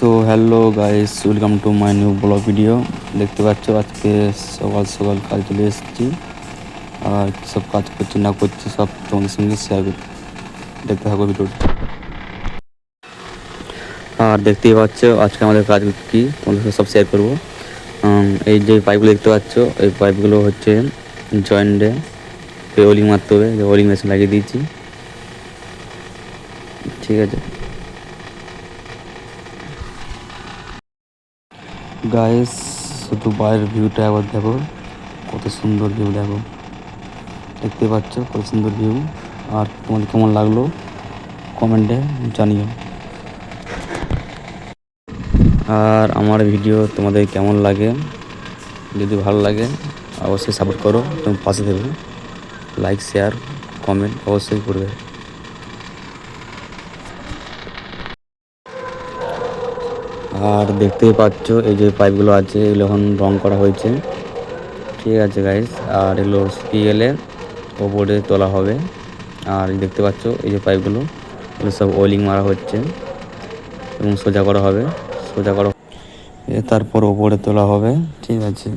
So hello guys, welcome to my new blog video. দেখতে পাচ্ছ আজকে সকাল সকাল কাজ চলে এসেছি, আর কী সব কাজ করছি না করছি সব তোমাদের সঙ্গে শেয়ার করি। দেখতে থাকো ভিডিওটি। আর দেখতেই পাচ্ছ আজকে আমাদের কাজ কী তোমাদের সঙ্গে সব শেয়ার করবো। এই যে পাইপগুলো দেখতে পাচ্ছ, এই পাইপগুলো হচ্ছে জয়েন্টে ওয়েল্ডিং মারতে হবে। ওয়েল্ডিং মেশিন লাগিয়ে দিয়েছি, ঠিক আছে গাইস। শুধু বাইরের ভিউটা একবার দেখো, কত সুন্দর ভিউ দেখো। দেখতে পাচ্ছ কত সুন্দর ভিউ। আর তোমাদের কেমন লাগলো কমেন্টে জানিও। আর আমার ভিডিও তোমাদের কেমন লাগে, যদি ভালো লাগে অবশ্যই সাপোর্ট করো, তুমি পাশে দেবে। লাইক শেয়ার কমেন্ট অবশ্যই করবে। আর দেখতেই পাচ্ছ এই যে পাইপগুলো আছে, এগুলো এখন রং করা হয়েছে, ঠিক আছে গাইস। আর এগুলো শুকিয়ে গেলে ওপরে তোলা হবে। আর দেখতে পাচ্ছ এই যে পাইপগুলো, এগুলো সব ওয়েল্ডিং মারা হচ্ছে এবং সোজা করা হবে। তারপর ওপরে তোলা হবে, ঠিক আছে।